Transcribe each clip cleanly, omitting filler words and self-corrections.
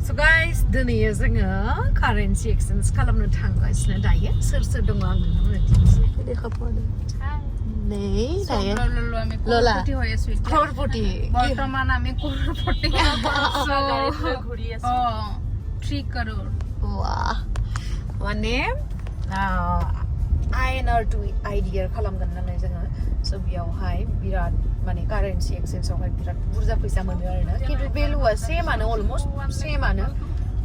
So guys, दिनै जोङो currency exchange खालामनो थांगासिनो दायो सोर दङ आं नोंथांनो दिन्थिनो देखा पड़ो नहीं दायो लोला crorepoti বর্তমান আমি crorepoti ঘুরি আছি 3 crore वाह माने INR2 idea खालामगोन नालाय जोङो so बेयावहाय बिराद माने कारेन्सि एक्सचेन्ज आवहाय बिराद बुरजा फैसा मोनो आरोना किन्तु भेलुआ सेम आनो अलमोस्ट सेम आनो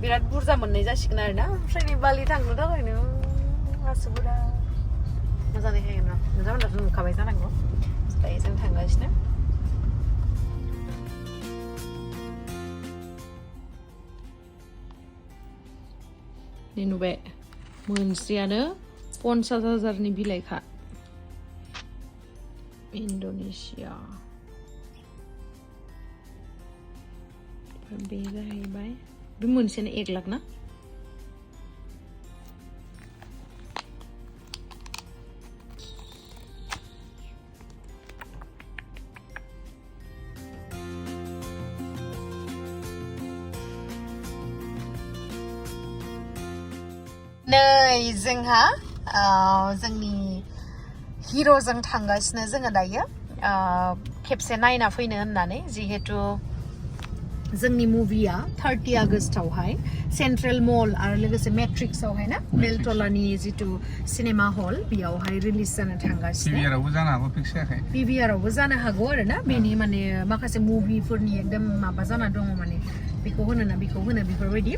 बिराद बुरजा मोननाय जासिगोन आरोना ओमफ्राय बालि थांनो थाखायनो गासैबोरा मोजां देखायगोन ना नोंथांमोनाथ' नुखाबाय जानांगौ दायो जों थांगासिनो नि नुबाय मोनसेयानो 50,000 बिलाइखा Indonesia बे जाहैबाय बे मोनसेयानो 1 लाख ना नै जोंहा जोंनि हिर'जों थांगासिनो जोङो दायो खेबसे नायना फैनो होननानै जिहेतु जोंनि मुभिया 30 आगस्टआवहाय सेन्ट्रेल मल आरो लोगोसे मेट्रिक्सआवहाय ना बेलटलानि जितु सिनेमा हल बेयावहाय रिलिज जानो थांगासिनो पिभिआरआवबो जानो हागौ फिक्स जायाखै पिभिआरआवबो जानो हागौ आरोना बेनि माने माखासे मुभिफोरनि एकदम माबा जाना दङ माने बेखौ होनो ना बेखौ होनो बेफोरबायदि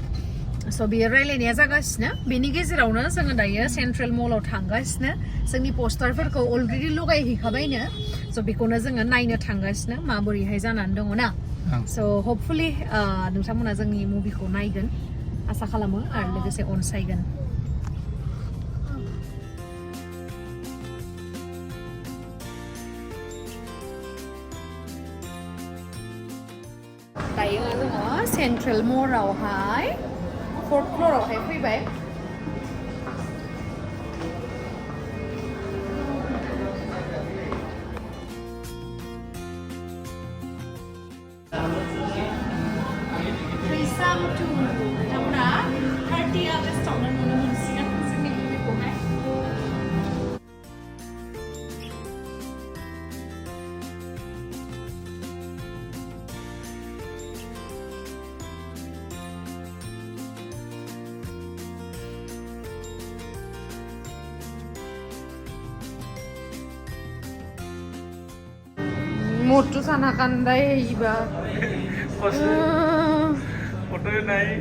So बियो रायलायनाया जागासिनो बेनि गेजेरावनो जोङो दायो सेन्ट्रेल मलाव थांगासिनो जोंनि पोस्टारफोरखौ अलरेडि लगायहैखाबायनो स' बेखौनो जोङो नायनो थांगासिनो माबोरैहाय जानानै दङ ना स' हपफुलि नोंथांमोना जोंनि मुभिखौ नायगोन आसा खालामो आरो लोगोसे अनसायगोन दायो जोङो सेन्ट्रेल मलावहाय 4th floor आवहाय फैबाय THWISAM 2 नोंथांमोना 30 आगस्टआवनो नुनो मोनसिगोन जोंनि मुभिखौहाय मोटू साना कंदा है इबा फोटो नहीं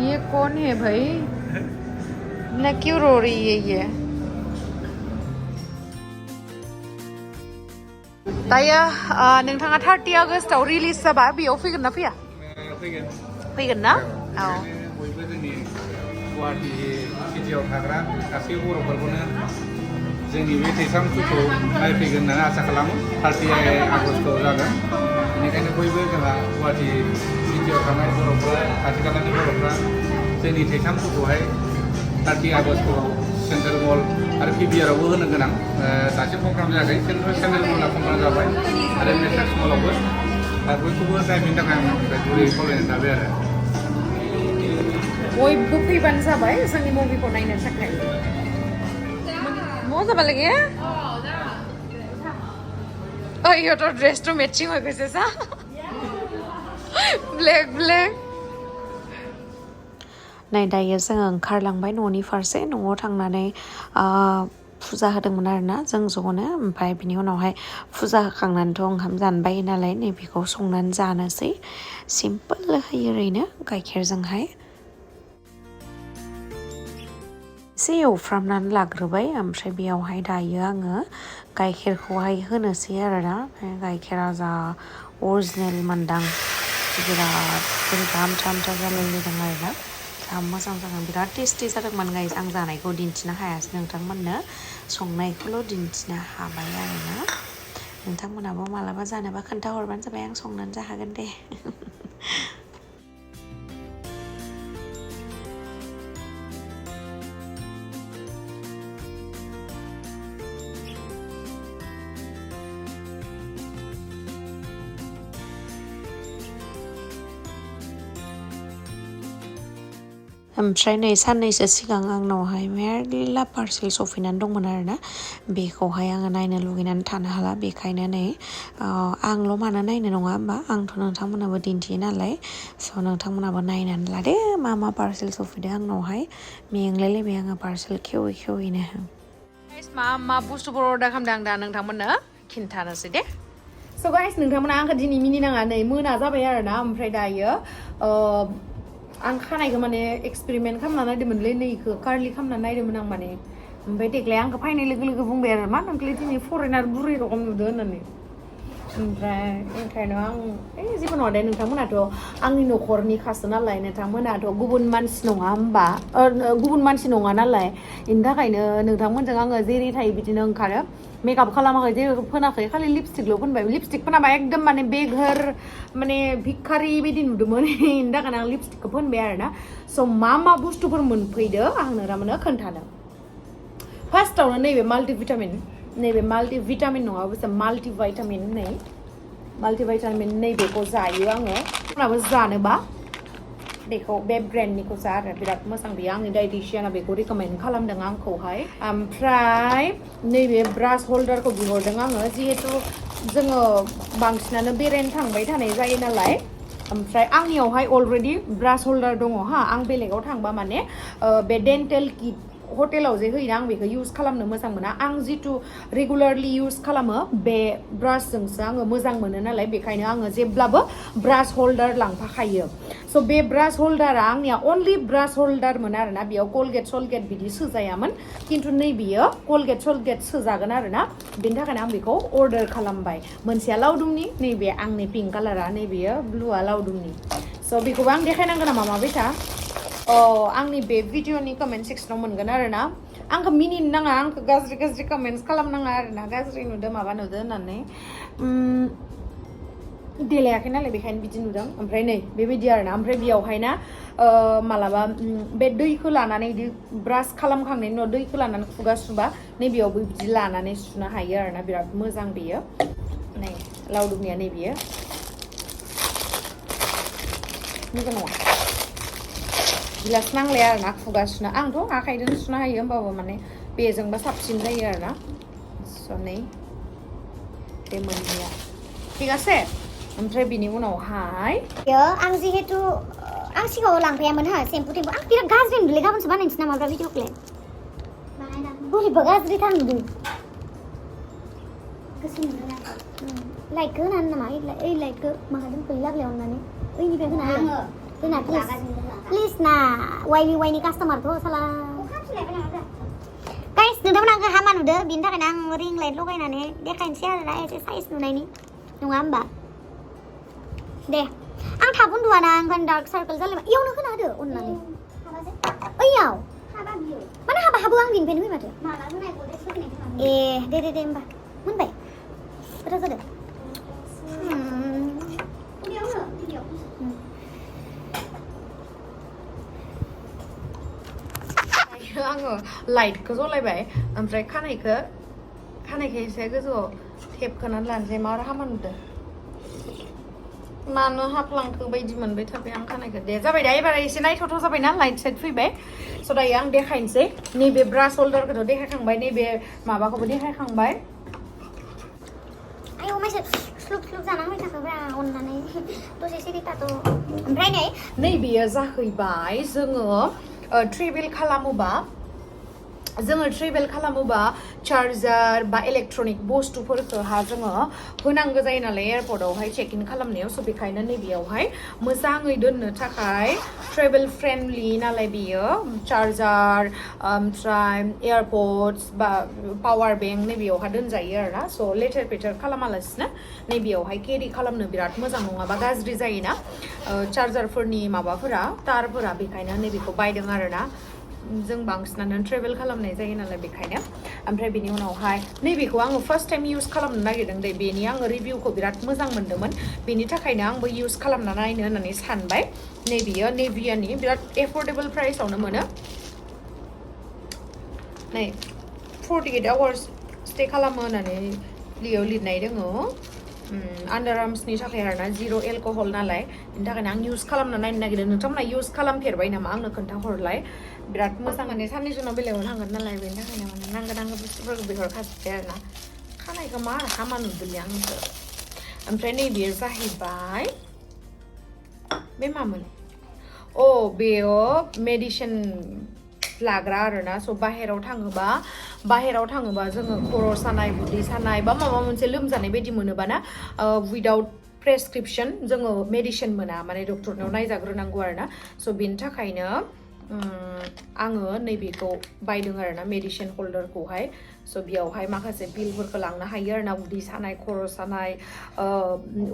ये कौन है भाई ना क्यों रो रही है ये दायो नोंथाङा 30 आगस्टआव रिलिज जाबा बेयाव फैगोन ना फैया फैगोन ना औ बयबो जोंनि गुवाहाटि सिटियाव थाग्रा गासै बर'फोरखौनो जोंनि बे थैसाम टुखौ नायफैगोन होननानै आसा खालामो 30 आगस्टआव जागोन बेनिखायनो बयबो जोंहा गुवाहाटि सिटियाव थानाय बर'फ्रा खाथि खालानि बर'फ्रा जोंनि थैसाम टुखौहाय 30 आगस्टआव सेन्ट्रेल मल आरो पिभिआरआवबो होनो गोनां दासिम कनफार्म जायाखै खिन्थु सेन्ट्रेल मलआ कनफार्म जाबाय आरो मेट्रिक्स मलावबो बयखौबो नायफैनो थाखाय आं गुरै खावलायनाय थाबाय आरो बयबो फैबानो जाबाय जोंनि मुभिखौ नायनो थाखाय मजा লাগে ইহঁতৰ ড্ৰেছটো মেচিং হৈ গৈছে চা ব্লেক नै दायो जोङो ओंखारलांबाय न'नि फारसे न'आव थांनानै फुजा होदोंमोन आरोना जों ज'नो ओमफ्राय बिनि उनावहाय फुजा होखांनानैथ' ओंखाम जानबाय नालाय नैबेखौ संनानै जानोसै सिम्पोल होयो ओरैनो गाइखेरजोंहाय एसे एवफ्रामनानै लाग्रोबाय ओमफ्राय बेयावहाय दायो आङो गाइखेरखौहाय होनोसै आरोना गाइखेरा जा अरिजिनेल मोनदां बिराद बोरैबा आमथा जालायलायदों आरोना जा मोजां जादों बिराद टेस्टि जादोंमोन गाइस आं जानायखौ दिन्थिनो हायासै नोंथांमोननो संनायखौल' दिन्थिनो हाबाय आरोना नोंथांमोनाबो मालाबा जानोबा खोन्थाहरबानो जाबाय आं संनानै जाहोगोन दे ओमफ्राय नै साननैसो सिगां आंनावहाय मेरला पार्सेल सफैनानै दंमोन आरोना बेखौहाय आङो नायनो लुगैनानै थानो हाला बेखायनो नै आंल' मानो नायनो नङा होमबा आंथ' नोंथांमोनाबो दिन्थियो नालाय स' नोंथांमोनाबो नायनानै लादो मा पार्सेल सफैदो आंनावहाय मेंलायलायबाय आङो पार्सेल खेवै खेवैनो मा बुस्थुफोर अर्डार खालामदों आं दा नोंथांमोननो खिन्थानोसै दे स' गाइस नोंथांमोना आंखौ दिनै मिनिनाङा नै मोना जाबाय आरोना ओमफ्राय दायो आं खानायखौ माने एक्सपेरिमेन्ट खालामना नायदोंमोनलै नैखौ कार्लि खालामना नायदोंमोन आं माने ओमफ्राय देग्लाय आंखौ फैनाय लोगो लोगो बुंबाय आरो मा नोंखौलाय दिनै फरेनार बुरै रखम नुदो होननानै ओमफ्राय ओंखायनो आं जेबो नङा दे नोंथांमोनाथ' आंनि न'खरनि खासो नालाय नोंथांमोनाथ' गुबुन मानसि नङा होमबा गुबुन मानसि नङा नालाय बेनि थाखायनो नोंथांमोनजों आङो जेरै थायो बिदिनो ओंखारो मेकआप खालामाखै जेबो फोनाखै खालि लिपस्टिकल' फोनबाय लिपस्टिक फोनाबा एकदम माने बेघर माने भिखारि बायदि नुदोंमोन बेनि थाखायनो आं लिपस्टिकखौ फोनबाय आरोना स' मा बुस्थुफोर मोनफैदो आं नोंथांमोननो खोन्थानो फार्स्टआवनो नैबे माल्टिभिटामिन नैबे माल्टिभिटामिन नङा अबसे माल्टिभाइटामिन नै माल्टिभाइटामिन नैबेखौ जायो आङो उनावबो जानोबा बेखौ बे ब्रेन्डनिखौ जा आरो बिराद मोजां बेयो आंनि डाइटिशियाना बेखौ रिकमेन्ड खालामदों आंखौहाय ओमफ्राय नैबे ब्रास हल्डारखौ बिहरदों आङो जिहेतु जोङो बांसिनानो बेरायनो थांबाय थानाय जायो नालाय ओमफ्राय आंनियावहाय अलरेडि ब्रास हल्डार दङ हा आं बेलेगाव थांबा माने बे डेन्टेल किट हटेलाव जे होयोना आं बेखौ इउज खालामनो मोजां मोना आं जितु रेगुलारलि इउज खालामो बे ब्रासजोंसो आङो मोजां मोनो नालाय बेखायनो आङो जेब्लाबो ब्रास हल्डार लांफाखायो स' बे ब्रास हल्डारा आंनिया अनलि ब्रास हल्डारमोन आरोना बेयाव कलगेट सलगेट बिदि सोजायामोन खिन्थु नैबेयो कलगेट सलगेट सोजागोन आरोना बेनि थाखायनो आं बेखौ अर्डार खालामबाय मोनसेया लावदुमनि नैबे आंनि पिंक कालारा नैबेयो ब्लुआ लावदुमनि स' बेखौबो आं देखायनांगोन नामा माबायसा आंनि बे भिडिअनि कमेन्ट सेक्सनाव मोनगोन आरोना आंखौ मिनिनो नाङा आंखौ गाज्रि कमेन्ट्स खालामनाङा आरोना गाज्रि नुदो माबा नुदो होननानै देलायाखै नालाय बेखायनो बिदि नुदों ओमफ्राय नै बेबायदि आरोना ओमफ्राय बेयावहाय ना मालाबा बे दैखौ लानानै बिदि ब्रास खालामखांनायनि उनाव दैखौ लानानै खुगा सुबा नैबेयावबो बिदि लानानै सुनो हायो आरोना बिराद मोजां बेयो नै लावदुमनिया नैबेयो मोजां नङा गिलास नांलाया आरोना खुगा सुनो आंथ' आखाइजों सुनो हायो होमबाबो माने बेजोंबा साबसिन जायो आरोना स' नै बे मोननैया ठीक आसे ओमफ्राय बिनि उनावहाय आं जिहेतु आं सिगाङाव लांफायामोन हा सेम्पु टेम्पु आं बिराद गाज्रि नुदोंलै गाबोनसो बानायनोसै नामा ब्रा भिडिअखौलाय बोरैबा गाज्रिथार नुदों गोसोम नुदों लाइटखौ होनानै नामा ओइ लाइटखौ माहा दोनखो लाब्लायाव होननानै ओइनिफ्राय होना प्लिज ना वाइनि कास्टमारथ' साला गाइस नोंथांमोन आंखौ हामा नुदो बिनि थाखायनो आं रिं लाइट लगायनानै देखायनोसै आरोना एसे साइज नुनायनि नङा होमबा दे आं थाब उन्दुवाना ओंखायनो डार्क सार्कोल जालायबाय इयावनो होना होदो अननानै ओइयाव माने हाबो आं बिनिफ्रायनो फै माथो ए दे होमबा मोनबाय खोथा जादों आङो लाइटखौ जलायबाय ओमफ्राय खानायखौ एसे गोजौआव थेबखोनानै लानोसै मा हामा नुदों मानो हाफ्लांखो बायदि मोनबाय थाबाय आं खानायखौ दे जाबाय दा एबार एसे नायथावथाव जाबायना लाइट साइड फैबाय स' दायो आं देखायनोसै नैबे ब्रास हल्डारखौथ' देखायखांबाय नैबे माबाखौबो देखायखांबाय आयौ माइसो स्लुप जाना होबाय थाखोब्रा अननानै दसे सिरि थाथ' ओमफ्राय नैबेयो जाहैबाय जोङो ट्रेभेल खालामोबा चार्जार बा इलेक्ट्रनिक बुस्थुफोरखौहा जोङो होनांगौ जायो नालाय एयारपर्टआवहाय चेक इन खालामनायाव स' बेखायनो नैबेयावहाय मोजाङै दोननो थाखाय ट्रेभेल फ्रेन्डलि नालाय बेयो चार्जार ओमफ्राय एयारपड्स बा पावार बेंक नैबेयावहा दोनजायो आरोना स' लेथेर फेथेर खालामालासिनो नैबेयावहाय केरि खालामनो बिराद मोजां नङाबा गाज्रि जायोना चार्जारफोरनि माबाफोरा तारफोरा बेखायनो नैबेखौ बायदों आरोना जों बांसिनानो ट्रेभेल खालामनाय जायो नालाय बेखायनो ओमफ्राय बेनि उनावहाय नैबेखौ आङो फार्स्ट टाइम इउज खालामनो नागिरदों दे बेनि आङो रिभिउखौ बिराद मोजां मोन्दोंमोन बेनि थाखायनो आंबो इउज खालामना नायनो होननानै सानबाय नैबेयो नेभियानि बिराद एफर्डेबल प्राइसआवनो मोनो नै 48 आवार्स स्टे खालामो होननानै लिरनाय दङ आन्डार आर्मसनि थाखाय आरोना जिर' एलकहल नालाय बेनि थाखायनो आं इउज खालामना नायनो नागिरदों नोंथांमोना इउज खालामफेरबाय नामा आंनो खोन्थाहरलाय बिराद मोजां माने साननैसो उनाव बेलेगाव थांगोन नालाय बेनि थाखायनो माने नांगौ बुस्थुफोरखौ बिहरखाजोब्बाय आरोना खानायखौ मा हामा नुदोंलै आंखौ ओमफ्राय नैबेयो जाहैबाय बे मामोन बेयो मेडिसिन लाग्रा आरोना स' बाहेराव थाङोबा जोङो खर' सानाय उदै सानाय बा माबा मोनसे लोमजानाय बायदि मोनोबा ना उइदाउट प्रेसक्रिपसन जोङो मेडिसिन मोना माने डक्टरनाव नायजाग्रोनांगौ आरोना स' बेनि थाखायनो आङो नैबेखौ बायदों आरोना मेडिसिन हल्डारखौहाय स' बेयावहाय माखासे पिलफोरखौ लांनो हायो आरोना उदै सानाय खर' सानाय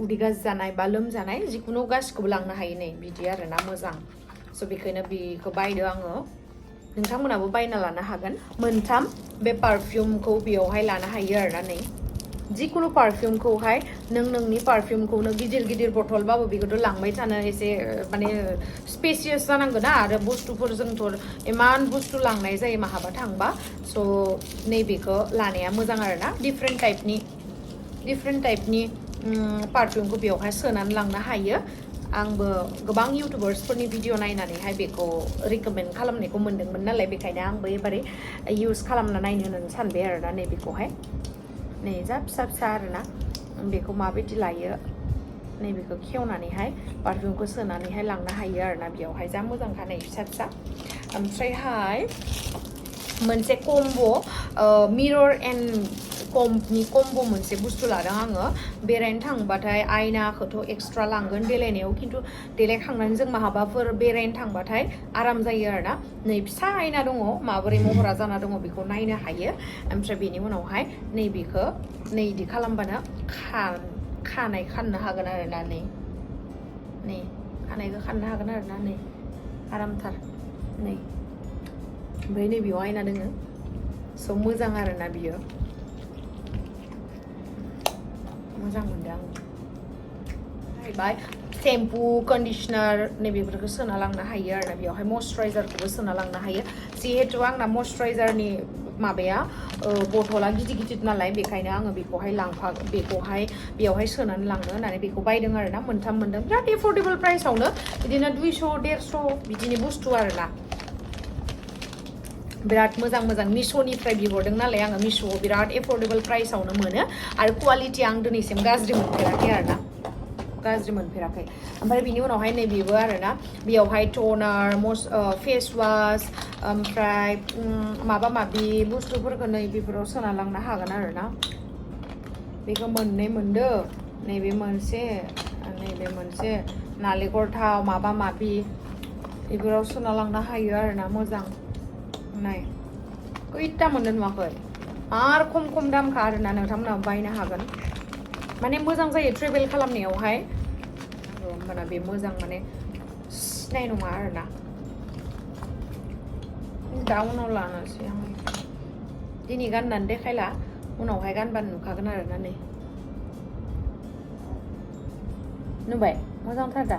उदै गाज्रि जानाय बा लोमजानाय जिखुनु गासिखौबो लांनो हायो नै बिदि आरोना मोजां स' बेखायनो बेखौ बायदो आङो नोंथांमोनाबो बायना लानो हागोन मोनथाम बे पारफिउमखौ बेयावहाय लानो हायो आरोना नै जिखुनु पारफिउमखौहाय नोंनि पारफिउमखौनो गिदिर बथलबाबो बेखौथ' लांबाय थानो एसे माने स्पेसियास जानांगोन ना आरो बुस्थुफोर जोंथ' इमान बुस्थु लांनाय जायो माहाबा थांबा स' नैबेखौ लानाया मोजां आरोना डिफरेन्ट टाइपनि पारफिउमखौ बेयावहाय सोनानै लांनो हायो आंबो गोबां इउटुबार्सफोरनि भिडिअ नायनानैहाय बेखौ रिकमेन्ड खालामनायखौ मोन्दोंमोन नालाय बेखायनो आंबो एबारे इउज खालामना नायनो होननानै सानबाय आरोना नैबेखौहाय नै जा फिसा आरोना बेखौ माबायदि लायो नैबेखौ खेवनानैहाय पारफिउमखौ सोनानैहाय लांनो हायो आरोना बेयावहाय जा मोजांखा नै फिसा ओमफ्रायहाय मोनसे comb' mirror and company comb' मोनसे बुस्थु लादों आङो बेरायनो थांबाथाय आयनाखौथ' एक्सट्रा लांगोन देलायनायाव खिन्थु देलायखांनानै जों माहाबाफोर बेरायनो थांबाथाय आराम जायो आरोना नै फिसा आयना दङ माबोरै महरा जाना दङ बेखौ नायनो हायो ओमफ्राय बेनि उनावहाय नैबेखौ नै इदि खालामबानो खानाय खाननो हागोन आरोना नै खानायखौ खाननो हागोन आरोना नै आरामथार नै ओमफ्राय नैबेयाव आयना दोङो स' मोजां आरोना बियो मोजां मोनदों आं जाहैबाय सेम्पु कन्डिशनार नैबेफोरखौ सोना लांनो हायो आरोना बेयावहाय मयस्चाराइजारखौबो सोना लांनो हायो जिहेथु आंना मयस्चाराइजारनि माबाया बथला गिदिर नालाय बेखायनो आङो बेखौहाय बेयावहाय सोनानै लांनो होननानै बेखौ बायदों आरोना मोनथाम मोनदों बिराद एफर्डेबल प्राइसआवनो बिदिनो 200-150 बिदिनि बुस्थु आरोना बिराद मोजां मिश'निफ्राय बिहरदों नालाय आङो मिश'आव बिराद एफर्डेबल प्राइसआवनो मोनो आरो क्वालिटिया आं दिनैसिम गाज्रि मोनफेराखै ओमफ्राय बिनि उनावहाय नैबेबो आरोना बेयावहाय टनार फेस वाश ओमफ्राय माबा माबि बुस्थुफोरखौ नै बेफोराव सोना लांनो हागोन आरोना बेखौ मोननै मोनदो नैबे मोनसे नालेंखर थाव माबा माबि बेफोराव सोना लांनो हायो आरोना मोजां नाय खैथा मोनदों नुवाखै आरो खम दामखा आरोना नोंथांमोनाबो बायनो हागोन माने मोजां जायो ट्रेभेल खालामनायावहाय होमबाना बे मोजां माने सिनाय नङा आरोना दा उनाव लानोसै आं दिनै गाननानै देखायला उनावहाय गानबानो नुखागोन आरोना नै नुबाय मोजांथार दा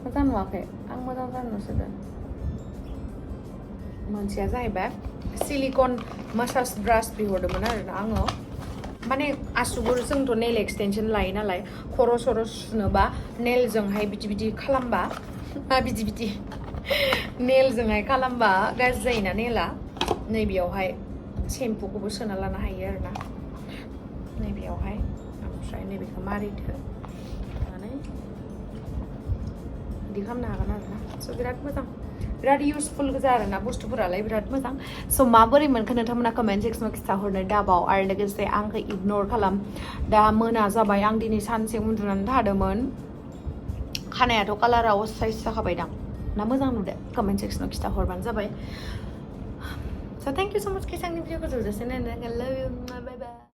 मोजां नुवाखै आं मोजांथार नुसोदों मोनसेया जाहैबाय सिलिकन मासाज ब्रास बिहरदोंमोन आरोना आङो माने आसुगुर जोंथ' नेल एक्सटेनसन लायो नालाय खर' सर' सुनोबा नेलजोंहाय बिदि खालामबा बिदि नेलजोंहाय खालामबा गाज्रि जायोना नेला नैबेयावहाय सेम्पुखौबो सोना लानो हायो आरोना नैबेयावहाय ओमफ्राय नैबेखौ मारिदो बिदि खालामनो हागोन आरोना स' बिराद मोजां बिराद इउजफुल गोजा आरोना बुस्थुफोरालाय बिराद मोजां स' माबोरै मोनखो नोंथांमोना कमेन्ट सेक्सनाव खिथाहरनो दाबाव आरो लोगोसे आंखौ इगनर खालाम दा मोना जाबाय आं दिनै सानसे उन्दुनानै थादोंमोन खानायाथ' कालारा असाइस जाखाबायदां ना मोजां नुदो कमेन्ट सेक्सनाव खिथाहरबानो जाबाय स' थेंक इउ स' माच केस आंनि भिडिअखौ जोबजासिम नायनानै बाय बाय